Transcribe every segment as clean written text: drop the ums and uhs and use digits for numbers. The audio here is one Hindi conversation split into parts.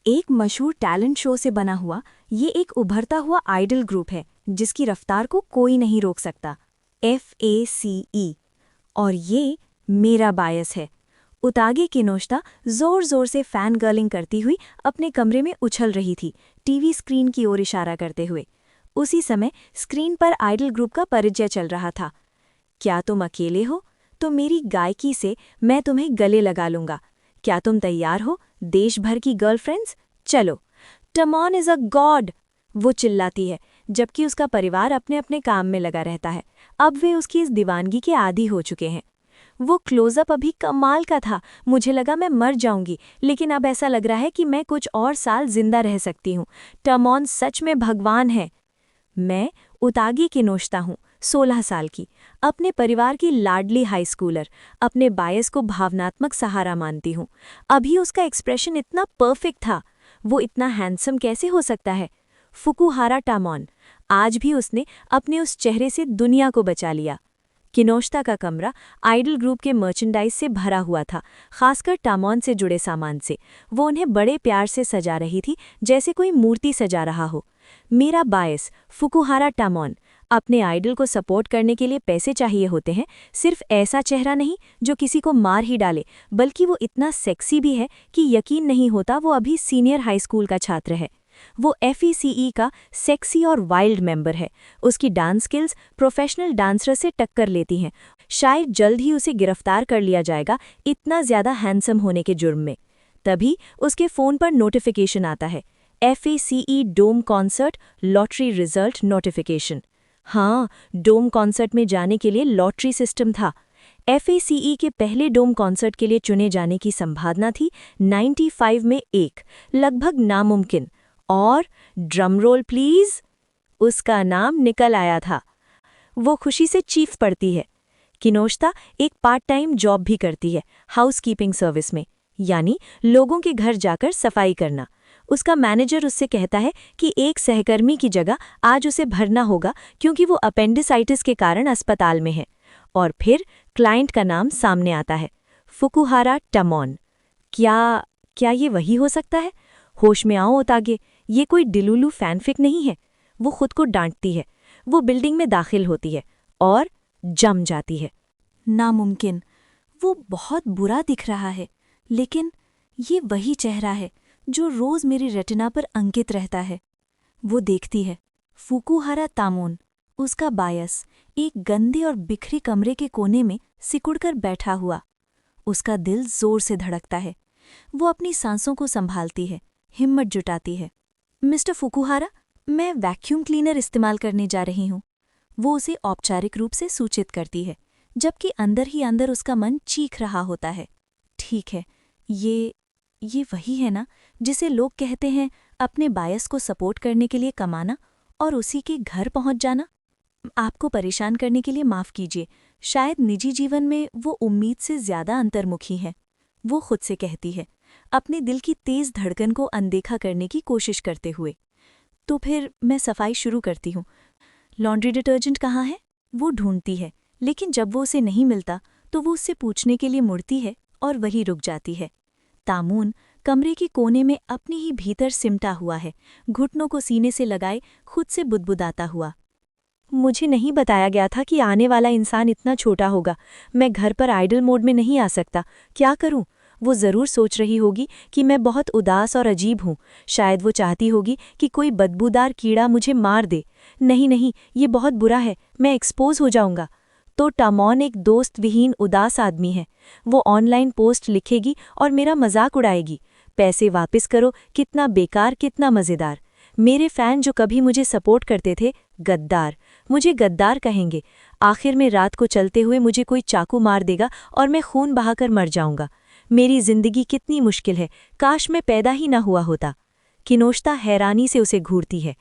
एक मशहूर टैलेंट शो से बना हुआ ये एक उभरता हुआ आइडल ग्रुप है जिसकी रफ्तार को कोई नहीं रोक सकता। FACE। और ये मेरा बायस है। उतागे किनोश्ता जोर जोर से फैन गर्लिंग करती हुई अपने कमरे में उछल रही थी, टीवी स्क्रीन की ओर इशारा करते हुए। उसी समय स्क्रीन पर आइडल ग्रुप का परिचय चल रहा था। क्या तुम अकेले हो? तो मेरी गायकी से मैं तुम्हें गले लगा लूंगा। क्या तुम तैयार हो, देश भर की गर्लफ्रेंड्स? चलो, टमॉन इज अ गॉड, वो चिल्लाती है, जबकि उसका परिवार अपने अपने काम में लगा रहता है। अब वे उसकी इस दीवानगी के आदी हो चुके हैं। वो क्लोजअप अभी कमाल का था। मुझे लगा मैं मर जाऊंगी, लेकिन अब ऐसा लग रहा है कि मैं कुछ और साल जिंदा रह सकती हूँ। टमॉन सच में भगवान है। मैं उतागी किनोश्ता हूँ, 16 साल की, अपने परिवार की लाडली हाई स्कूलर। अपने बायस को भावनात्मक सहारा मानती हूँ। अभी उसका एक्सप्रेशन इतना परफेक्ट था। वो इतना हैंडसम कैसे हो सकता है? फुकुहारा टामॉन। आज भी उसने अपने उस चेहरे से दुनिया को बचा लिया। किनोश्ता का कमरा आइडल ग्रुप के मर्चेंडाइज से भरा हुआ था, खासकर टामॉन से जुड़े सामान से। वो उन्हें बड़े प्यार से सजा रही थी, जैसे कोई मूर्ति सजा रहा हो। मेरा बायस फुकुहारा टामॉन। अपने आइडल को सपोर्ट करने के लिए पैसे चाहिए होते हैं। सिर्फ ऐसा चेहरा नहीं जो किसी को मार ही डाले, बल्कि वो इतना सेक्सी भी है कि यकीन नहीं होता वो अभी सीनियर हाई स्कूल का छात्र है। वो FECE का सेक्सी और वाइल्ड मेंबर है। उसकी डांस स्किल्स प्रोफेशनल डांसर से टक्कर लेती हैं। शायद जल्द ही उसे गिरफ्तार कर लिया जाएगा, इतना ज्यादा हैंडसम होने के जुर्म में। तभी उसके फ़ोन पर नोटिफिकेशन आता है, FACE डोम कॉन्सर्ट लॉटरी रिजल्ट नोटिफिकेशन। हाँ, डोम कॉन्सर्ट में जाने के लिए लॉटरी सिस्टम था। FACE के पहले डोम कॉन्सर्ट के लिए चुने जाने की संभावना थी 95 में 1, लगभग नामुमकिन। और ड्रम रोल प्लीज, उसका नाम निकल आया था। वो खुशी से चीख पड़ती है। किनोश्ता एक पार्ट टाइम जॉब भी करती है, हाउसकीपिंग सर्विस में, यानी लोगों के घर जाकर सफाई करना। उसका मैनेजर उससे कहता है कि एक सहकर्मी की जगह आज उसे भरना होगा क्योंकि वो अपेंडिसाइटिस के कारण अस्पताल में है। और फिर क्लाइंट का नाम सामने आता है, फुकुहारा टामॉन। क्या ये वही हो सकता है? होश में आओ ओतागे, ये कोई डिलुलू फैनफिक नहीं है। वो खुद को डांटती है। वो बिल्डिंग में दाखिल होती है और जम जाती है। नामुमकिन। वो बहुत बुरा दिख रहा है, लेकिन ये वही चेहरा है जो रोज मेरी रेटिना पर अंकित रहता है। वो देखती है, फुकुहारा टामॉन, उसका बायस, एक गंदे और बिखरे कमरे के कोने में सिकुड़कर बैठा हुआ। उसका दिल जोर से धड़कता है। वो अपनी सांसों को संभालती है, हिम्मत जुटाती है। मिस्टर फुकुहारा, मैं वैक्यूम क्लीनर इस्तेमाल करने जा रही हूँ। वो उसे औपचारिक रूप से सूचित करती है, जबकि अंदर ही अंदर उसका मन चीख रहा होता है। ठीक है, ये वही है ना जिसे लोग कहते हैं अपने बायस को सपोर्ट करने के लिए कमाना और उसी के घर पहुंच जाना। आपको परेशान करने के लिए माफ़ कीजिए। शायद निजी जीवन में वो उम्मीद से ज़्यादा अंतर्मुखी हैं, वो खुद से कहती है, अपने दिल की तेज़ धड़कन को अनदेखा करने की कोशिश करते हुए। तो फिर मैं सफाई शुरू करती हूँ। लॉन्ड्री डिटर्जेंट कहाँ है? वो ढूंढती है, लेकिन जब वो उसे नहीं मिलता तो वो उससे पूछने के लिए मुड़ती है और वहीं रुक जाती है। तामून कमरे के कोने में अपने ही भीतर सिमटा हुआ है, घुटनों को सीने से लगाए खुद से बुदबुदाता हुआ। मुझे नहीं बताया गया था कि आने वाला इंसान इतना छोटा होगा। मैं घर पर आइडल मोड में नहीं आ सकता। क्या करूं? वो ज़रूर सोच रही होगी कि मैं बहुत उदास और अजीब हूँ। शायद वो चाहती होगी कि कोई बदबूदार कीड़ा मुझे मार दे। नहीं, ये बहुत बुरा है, मैं एक्सपोज हो जाऊंगा। तो टामॉन एक दोस्त विहीन उदास आदमी है। वो ऑनलाइन पोस्ट लिखेगी और मेरा मजाक उड़ाएगी। पैसे वापस करो, कितना बेकार, कितना मज़ेदार। मेरे फ़ैन जो कभी मुझे सपोर्ट करते थे, गद्दार, मुझे गद्दार कहेंगे। आखिर में रात को चलते हुए मुझे कोई चाकू मार देगा और मैं खून बहाकर मर जाऊंगा। मेरी जिंदगी कितनी मुश्किल है, काश मैं पैदा ही ना हुआ होता। किनोश्ता हैरानी से उसे घूरती है।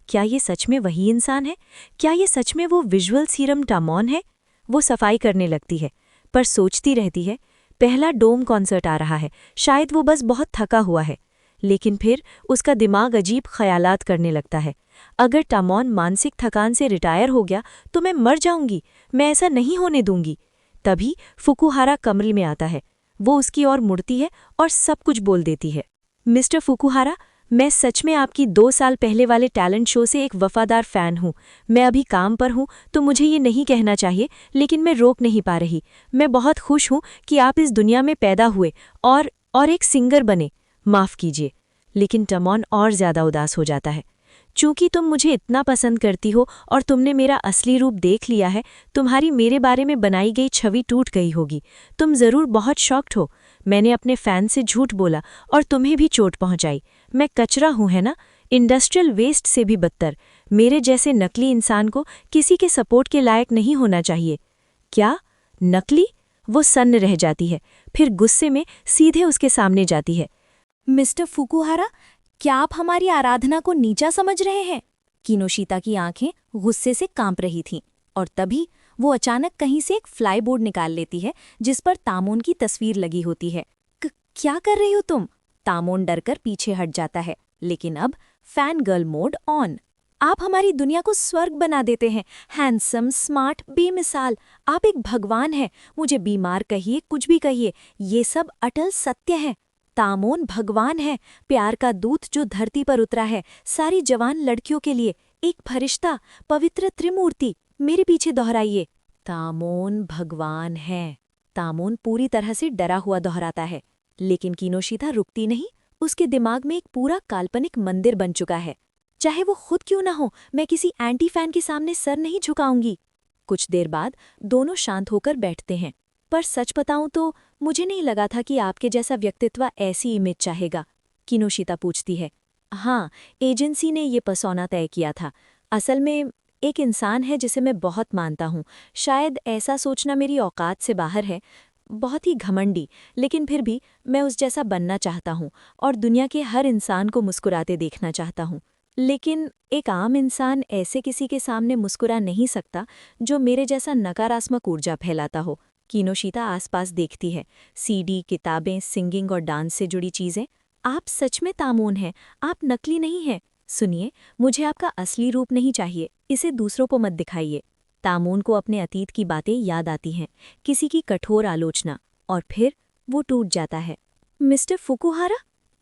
क्या ये सच में वही इंसान है? क्या ये सच में वो विजुअल सीरम टामॉन है? वो सफाई करने लगती है, पर सोचती रहती है, पहला डोम कॉन्सर्ट आ रहा है, शायद वो बस बहुत थका हुआ है। लेकिन फिर उसका दिमाग अजीब ख्यालात करने लगता है। अगर टामॉन मानसिक थकान से रिटायर हो गया तो मैं मर जाऊंगी। मैं ऐसा नहीं होने दूंगी। तभी फुकुहारा कमरे में आता है। वो उसकी ओर मुड़ती है और सब कुछ बोल देती है। मिस्टर फुकुहारा, मैं सच में आपकी 2 साल पहले वाले टैलेंट शो से एक वफादार फ़ैन हूँ। मैं अभी काम पर हूँ तो मुझे ये नहीं कहना चाहिए, लेकिन मैं रोक नहीं पा रही। मैं बहुत खुश हूँ कि आप इस दुनिया में पैदा हुए और एक सिंगर बने। माफ़ कीजिए, लेकिन टमॉन और ज़्यादा उदास हो जाता है। चूंकि तुम मुझे इतना पसंद करती हो और तुमने मेरा असली रूप देख लिया है, तुम्हारी मेरे बारे में बनाई गई छवि टूट गई होगी। तुम ज़रूर बहुत शॉक्ड हो। मैंने अपने फ़ैन से झूठ बोला और तुम्हें भी चोट पहुंचाई। मैं कचरा हूं, है ना? इंडस्ट्रियल वेस्ट से भी बदतर। मेरे जैसे नकली इंसान को किसी के सपोर्ट के लायक नहीं होना चाहिए। क्या? नकली? वो सन्न रह जाती है, फिर गुस्से में सीधे उसके सामने जाती है। मिस्टर फुकुहारा, क्या आप हमारी आराधना को नीचा समझ रहे हैं? किनोशिता की आंखें गुस्से से कांप रही थीं और तभी वो अचानक कहीं से एक फ्लाईबोर्ड निकाल लेती है जिस पर तामोन की तस्वीर लगी होती है। क्या कर रही हो तुम? तामोन डरकर पीछे हट जाता है, लेकिन अब फैन गर्ल मोड ऑन। आप हमारी दुनिया को स्वर्ग बना देते हैं। हैंडसम, स्मार्ट, बेमिसाल। आप एक भगवान हैं। मुझे बीमार कहिए, कुछ भी कहिए, ये सब अटल सत्य है। तामोन भगवान है, प्यार का दूत जो धरती पर उतरा है, सारी जवान लड़कियों के लिए। एक फरिश्ता, पवित्र त्रिमूर्ति। मेरे पीछे दोहराइए। तामोन भगवान है। तामोन पूरी तरह से डरा हुआ दोहराता है, लेकिन किनोशिता रुकती नहीं। उसके दिमाग में एक पूरा काल्पनिक मंदिर बन चुका है। चाहे वो खुद क्यों ना हो, मैं किसी एंटी फैन के सामने सर नहीं झुकाऊंगी। कुछ देर बाद दोनों शांत होकर बैठते हैं। पर सच बताऊं तो मुझे नहीं लगा था कि आपके जैसा व्यक्तित्व ऐसी इमेज चाहेगा। किनोशिता पूछती है। हाँ, एजेंसी ने ये पर्सोना तय किया था। असल में एक इंसान है जिसे मैं बहुत मानता हूँ। शायद ऐसा सोचना मेरी औकात से बाहर है। बहुत ही घमंडी, लेकिन फिर भी मैं उस जैसा बनना चाहता हूँ और दुनिया के हर इंसान को मुस्कुराते देखना चाहता हूँ। लेकिन एक आम इंसान ऐसे किसी के सामने मुस्कुरा नहीं सकता जो मेरे जैसा नकारात्मक ऊर्जा फैलाता हो। किनोशिता आसपास देखती है। सीडी, किताबें, सिंगिंग और डांस से जुड़ी चीज़ें। आप सच में तामोन हैं, आप नकली नहीं हैं। सुनिए, मुझे आपका असली रूप नहीं चाहिए, इसे दूसरों को मत दिखाइए। तामोन को अपने अतीत की बातें याद आती हैं, किसी की कठोर आलोचना, और फिर वो टूट जाता है। मिस्टर फुकुहारा,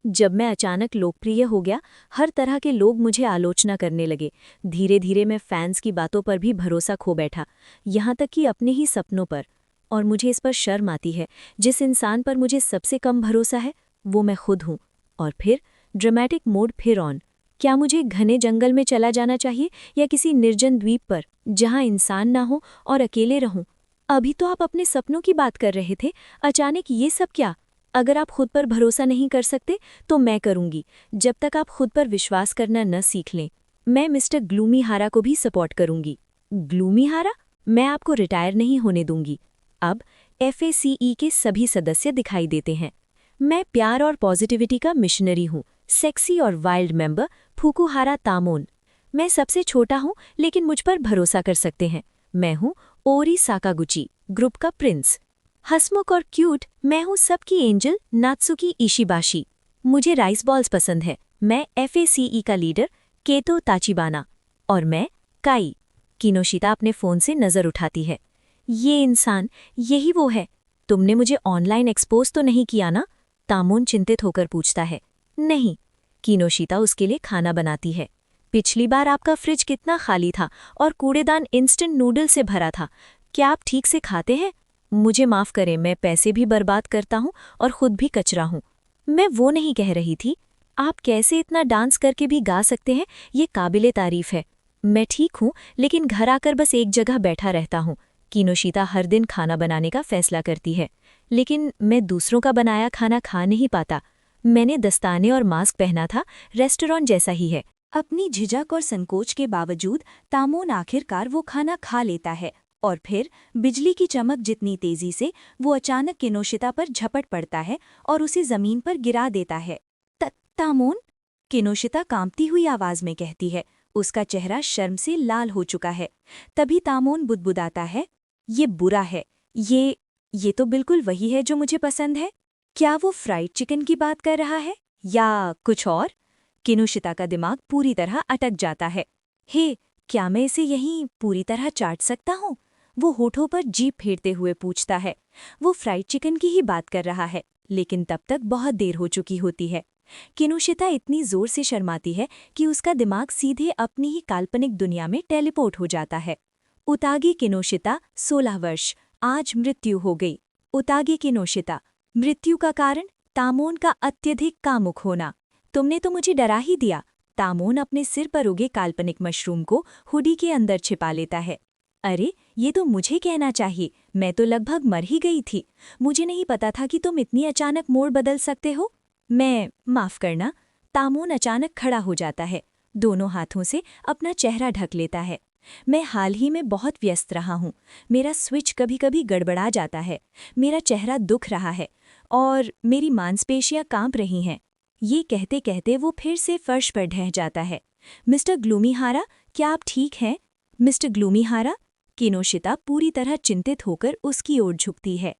जब मैं अचानक लोकप्रिय हो गया, हर तरह के लोग मुझे आलोचना करने लगे। धीरे धीरे मैं फैंस की बातों पर भी भरोसा खो बैठा, यहाँ तक कि अपने ही सपनों पर। और मुझे इस पर शर्म आती है। जिस इंसान पर मुझे सबसे कम भरोसा है, वो मैं खुद हूँ। और फिर ड्रामेटिक मोड फिर ऑन। क्या मुझे घने जंगल में चला जाना चाहिए या किसी निर्जन द्वीप पर जहाँ इंसान ना हो और अकेले रहूं? अभी तो आप अपने सपनों की बात कर रहे थे, अचानक ये सब क्या? अगर आप खुद पर भरोसा नहीं कर सकते तो मैं करूंगी, जब तक आप खुद पर विश्वास करना न सीख लें। मैं मिस्टर ग्लूमीहारा को भी सपोर्ट करूंगी। ग्लूमीहारा? मैं आपको रिटायर नहीं होने दूंगी। अब FACE के सभी सदस्य दिखाई देते हैं। मैं प्यार और पॉजिटिविटी का मिशनरी हूँ, सेक्सी और वाइल्ड मेंबर फुकुहारा तामोन। मैं सबसे छोटा हूँ, लेकिन मुझ पर भरोसा कर सकते हैं। मैं हूँ ओरी साकागुची, ग्रुप का प्रिंस। हंसमुख और क्यूट, मैं हूँ सबकी एंजल नात्सुकी इशिबाशी। मुझे राइस बॉल्स पसंद है। मैं FACE का लीडर केतो ताचिबाना। और मैं काई। किनोशिता अपने फ़ोन से नज़र उठाती है। ये इंसान, यही वो है। तुमने मुझे ऑनलाइन एक्सपोज तो नहीं किया ना? तामोन चिंतित होकर पूछता है। नहीं। किनोशिता उसके लिए खाना बनाती है। पिछली बार आपका फ्रिज कितना खाली था और कूड़ेदान इंस्टेंट नूडल से भरा था। क्या आप ठीक से खाते हैं? मुझे माफ़ करें, मैं पैसे भी बर्बाद करता हूँ और खुद भी कचरा हूँ। मैं वो नहीं कह रही थी। आप कैसे इतना डांस करके भी गा सकते हैं, ये काबिले तारीफ है। मैं ठीक हूँ, लेकिन घर आकर बस एक जगह बैठा रहता हूँ। किनोशिता हर दिन खाना बनाने का फैसला करती है, लेकिन मैं दूसरों का बनाया खाना खा नहीं पाता। मैंने दस्ताने और मास्क पहना था, रेस्टोरेंट जैसा ही है। अपनी झिझक और संकोच के बावजूद तामोन आखिरकार वो खाना खा लेता है और फिर बिजली की चमक जितनी तेजी से वो अचानक किनोशिता पर झपट पड़ता है और उसे जमीन पर गिरा देता है। तामोन, किनोशिता कांपती हुई आवाज में कहती है। उसका चेहरा शर्म से लाल हो चुका है। तभी तामोन बुदबुदाता है। ये बुरा है। ये तो बिल्कुल वही है जो मुझे पसंद है। क्या वो फ्राइड चिकन की बात कर रहा है या कुछ और? किनोशिता का दिमाग पूरी तरह अटक जाता है। हे, क्या मैं इसे यहीं पूरी तरह चाट सकता हूँ? वो होठों पर जीभ फेरते हुए पूछता है। वो फ्राइड चिकन की ही बात कर रहा है, लेकिन तब तक बहुत देर हो चुकी होती है। किनोशिता इतनी जोर से शर्माती है कि उसका दिमाग सीधे अपनी ही काल्पनिक दुनिया में टेलीपोर्ट हो जाता है। उतागी किनोशिता 16 वर्ष, आज मृत्यु हो गई। उतागी किनोशिता, मृत्यु का कारण तामोन का अत्यधिक कामुक होना। तुमने तो मुझे डरा ही दिया। तामोन अपने सिर पर उगे काल्पनिक मशरूम को हुडी के अंदर छिपा लेता है। अरे, ये तो मुझे कहना चाहिए, मैं तो लगभग मर ही गई थी। मुझे नहीं पता था कि तुम इतनी अचानक मोड़ बदल सकते हो। माफ करना। तामोन अचानक खड़ा हो जाता है, दोनों हाथों से अपना चेहरा ढक लेता है। मैं हाल ही में बहुत व्यस्त रहा हूँ। मेरा स्विच कभी कभी गड़बड़ा जाता है। मेरा चेहरा दुख रहा है और मेरी मांसपेशियां कांप रही हैं। ये कहते कहते वो फिर से फर्श पर ढह जाता है। मिस्टर ग्लूमीहारा, क्या आप ठीक हैं? मिस्टर ग्लूमीहारा? किनोशिता पूरी तरह चिंतित होकर उसकी ओर झुकती है।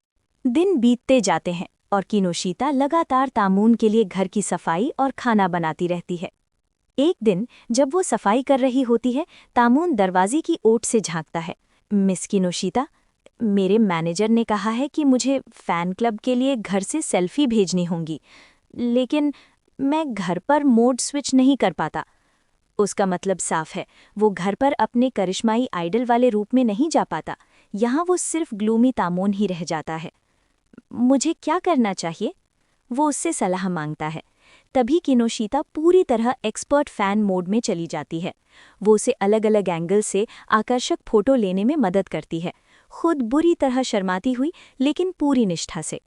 दिन बीतते जाते हैं और किनोशिता लगातार तामून के लिए घर की सफाई और खाना बनाती रहती है। एक दिन जब वो सफाई कर रही होती है, तामून दरवाजे की ओट से झांकता है। मिस किनोशिता, मेरे मैनेजर ने कहा है कि मुझे फैन क्लब के लिए घर से सेल्फी भेजनी होंगी, लेकिन मैं घर पर मोड स्विच नहीं कर पाता। उसका मतलब साफ है, वो घर पर अपने करिश्माई आइडल वाले रूप में नहीं जा पाता। यहाँ वो सिर्फ ग्लूमी तामोन ही रह जाता है। मुझे क्या करना चाहिए? वो उससे सलाह मांगता है। तभी किनोशिता पूरी तरह एक्सपर्ट फैन मोड में चली जाती है। वो उसे अलग अलग एंगल से आकर्षक फोटो लेने में मदद करती है, खुद बुरी तरह शर्माती हुई लेकिन पूरी निष्ठा से।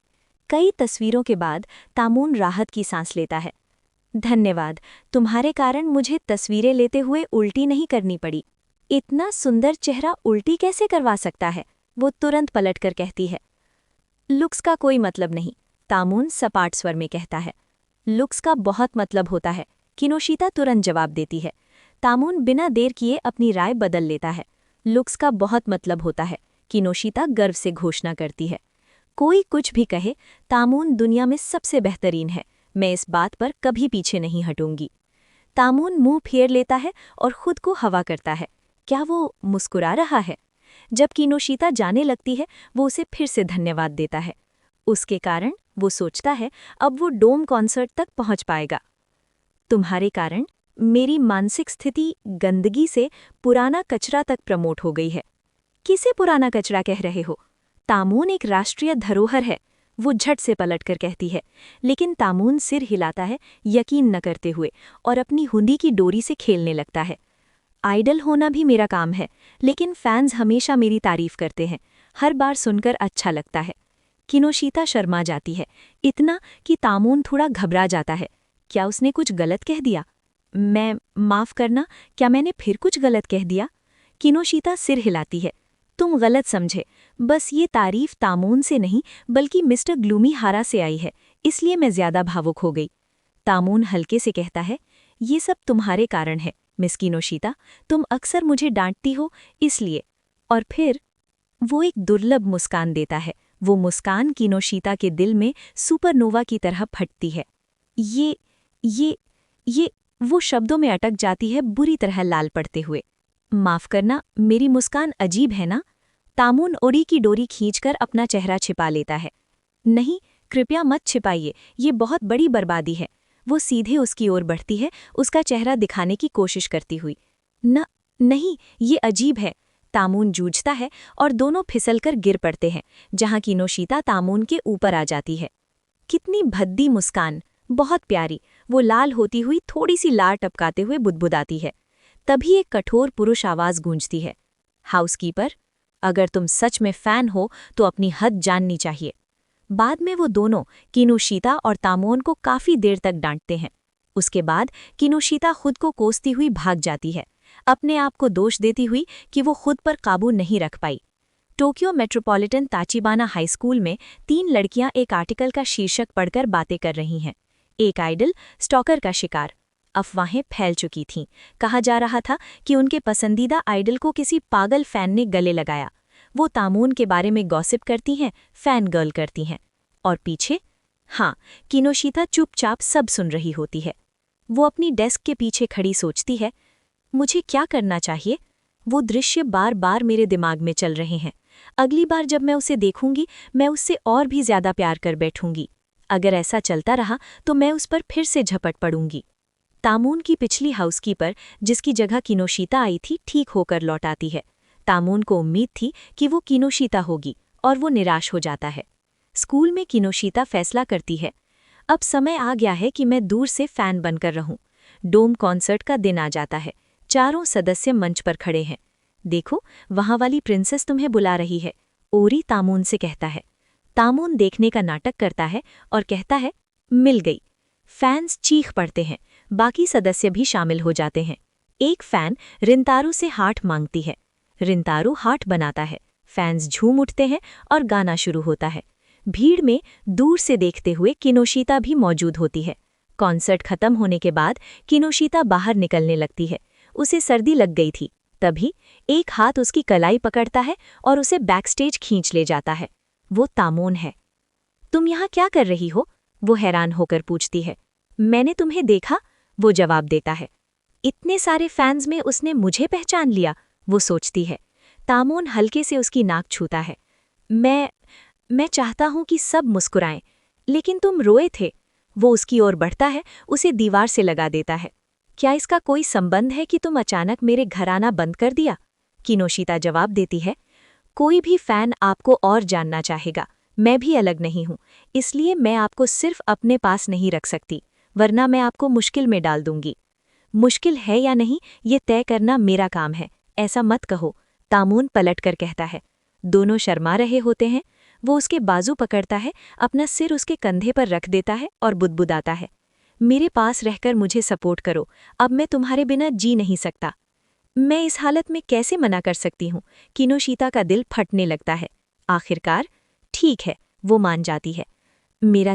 कई तस्वीरों के बाद तामून राहत की सांस लेता है। धन्यवाद, तुम्हारे कारण मुझे तस्वीरें लेते हुए उल्टी नहीं करनी पड़ी। इतना सुंदर चेहरा उल्टी कैसे करवा सकता है? वो तुरंत पलटकर कहती है। लुक्स का कोई मतलब नहीं, तामून सपाट स्वर में कहता है। लुक्स का बहुत मतलब होता है, किनोशिता तुरंत जवाब देती है। तामून बिना देर किए अपनी राय बदल लेता है। लुक्स का बहुत मतलब होता है, किनोशिता गर्व से घोषणा करती है। कोई कुछ भी कहे, तामून दुनिया में सबसे बेहतरीन है। मैं इस बात पर कभी पीछे नहीं हटूंगी। तामून मुंह फेर लेता है और खुद को हवा करता है। क्या वो मुस्कुरा रहा है? जब किनोशिता जाने लगती है, वो उसे फिर से धन्यवाद देता है। उसके कारण वो सोचता है अब वो डोम कॉन्सर्ट तक पहुंच पाएगा। तुम्हारे कारण मेरी मानसिक स्थिति गंदगी से पुराना कचरा तक प्रमोट हो गई है। किसे पुराना कचरा कह रहे हो? तामून एक राष्ट्रीय धरोहर है, वो झट से पलटकर कहती है। लेकिन तामून सिर हिलाता है, यकीन न करते हुए, और अपनी हुंडी की डोरी से खेलने लगता है। आइडल होना भी मेरा काम है, लेकिन फैंस हमेशा मेरी तारीफ करते हैं। हर बार सुनकर अच्छा लगता है। किनोशिता शर्मा जाती है, इतना कि तामून थोड़ा घबरा जाता है। क्या उसने कुछ गलत कह दिया? माफ करना, क्या मैंने फिर कुछ गलत कह दिया? किनोशिता सिर हिलाती है। तुम गलत समझे, बस ये तारीफ तामून से नहीं बल्कि मिस्टर ग्लूमीहारा से आई है, इसलिए मैं ज्यादा भावुक हो गई। तामून हल्के से कहता है, ये सब तुम्हारे कारण है मिस किनोशिता, तुम अक्सर मुझे डांटती हो इसलिए। और फिर वो एक दुर्लभ मुस्कान देता है। वो मुस्कान किनोशिता के दिल में सुपरनोवा की तरह फटती है। ये वो शब्दों में अटक जाती है, बुरी तरह लाल पड़ते हुए। माफ करना, मेरी मुस्कान अजीब है ना? तामून ओरी की डोरी खींचकर अपना चेहरा छिपा लेता है। नहीं, कृपया मत छिपाइए, ये बहुत बड़ी बर्बादी है। वो सीधे उसकी ओर बढ़ती है, उसका चेहरा दिखाने की कोशिश करती हुई। नहीं, ये अजीब है। तामून जूझता है और दोनों फिसलकर गिर पड़ते हैं, जहां किनोशिता तामून के ऊपर आ जाती है। कितनी भद्दी मुस्कान, बहुत प्यारी। वो लाल होती हुई थोड़ी सी लार टपकाते हुए बुदबुदाती है। तभी एक कठोर पुरुष आवाज गूंजती है। हाउसकीपर, अगर तुम सच में फैन हो तो अपनी हद जाननी चाहिए। बाद में वो दोनों किनोशिता और तामून को काफी देर तक डांटते हैं। उसके बाद किनोशिता खुद को कोसती हुई भाग जाती है, अपने आप को दोष देती हुई कि वो खुद पर काबू नहीं रख पाई। Tokyo metropolitan Tachibana high school में 3 लड़कियां एक आर्टिकल का शीर्षक पढ़कर बातें कर रही हैं। एक आइडल स्टॉकर का शिकार। अफवाहें फैल चुकी थीं। कहा जा रहा था कि उनके पसंदीदा आइडल को किसी पागल फैन ने गले लगाया। वो तामून के बारे में गॉसिप करती हैं, फैन गर्ल करती हैं। और पीछे? हाँ, किनोशिता चुपचाप सब सुन रही होती है। वो अपनी डेस्क के पीछे खड़ी सोचती है, मुझे क्या करना चाहिए? वो दृश्य बार बार मेरे दिमाग में चल रहे हैं। अगली बार जब मैं उसे देखूंगी, मैं उससे और भी ज्यादा प्यार कर बैठूंगी। अगर ऐसा चलता रहा तो मैं उस पर फिर से झपट पड़ूंगी। तामून की पिछली हाउसकीपर, जिसकी जगह किनोशिता आई थी, ठीक होकर लौट आती है। तामून को उम्मीद थी कि वो किनोशिता होगी और वो निराश हो जाता है। स्कूल में किनोशिता फैसला करती है, अब समय आ गया है कि मैं दूर से फैन बनकर रहूं। डोम कॉन्सर्ट का दिन आ जाता है। चारों सदस्य मंच पर खड़े हैं। देखो, वहां वाली प्रिंसेस तुम्हें बुला रही है, ओरी तामून से कहता है। तामून देखने का नाटक करता है और कहता है, मिल गई। फैंस चीख पड़ते हैं। बाकी सदस्य भी शामिल हो जाते हैं। एक फैन रिंतारू से हार्ट मांगती है। रिंतारू हार्ट बनाता है। फैंस झूम उठते हैं और गाना शुरू होता है। भीड़ में दूर से देखते हुए किनोशिता भी मौजूद होती है। कॉन्सर्ट खत्म होने के बाद किनोशिता बाहर निकलने लगती है। उसे सर्दी लग गई थी। तभी एक हाथ उसकी कलाई पकड़ता है और उसे बैकस्टेज खींच ले जाता है। वो तामून है। तुम यहाँ क्या कर रही हो? वो हैरान होकर पूछती है। मैंने तुम्हें देखा, वो जवाब देता है। इतने सारे फैंस में उसने मुझे पहचान लिया, वो सोचती है। तामून हल्के से उसकी नाक छूता है। मैं चाहता हूं कि सब मुस्कुराएं, लेकिन तुम रोए थे। वो उसकी ओर बढ़ता है, उसे दीवार से लगा देता है। क्या इसका कोई संबंध है कि तुम अचानक मेरे घर आना बंद कर दिया? किनोशिता जवाब देती है। कोई भी फैन आपको और जानना चाहेगा। मैं भी अलग नहीं हूं, इसलिए मैं आपको सिर्फ अपने पास नहीं रख सकती, वरना मैं आपको मुश्किल में डाल दूंगी। मुश्किल है या नहीं, ये तय करना मेरा काम है, ऐसा मत कहो, तामून पलटकर कहता है। दोनों शर्मा रहे होते हैं। वो उसके बाजू पकड़ता है, अपना सिर उसके कंधे पर रख देता है और बुदबुदाता है। मेरे पास रहकर मुझे सपोर्ट करो, अब मैं तुम्हारे बिना जी नहीं सकता। मैं इस हालत में कैसे मना कर सकती हूँ? किनोशिता का दिल फटने लगता है। आखिरकार ठीक है, वो मान जाती है। मेरा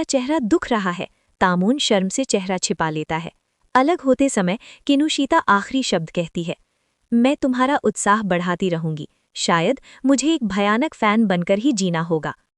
चेहरा दुख रहा है। तामून शर्म से चेहरा छिपा लेता है। अलग होते समय किनोशिता आखिरी शब्द कहती है। मैं तुम्हारा उत्साह बढ़ाती रहूंगी। शायद मुझे एक भयानक फैन बनकर ही जीना होगा।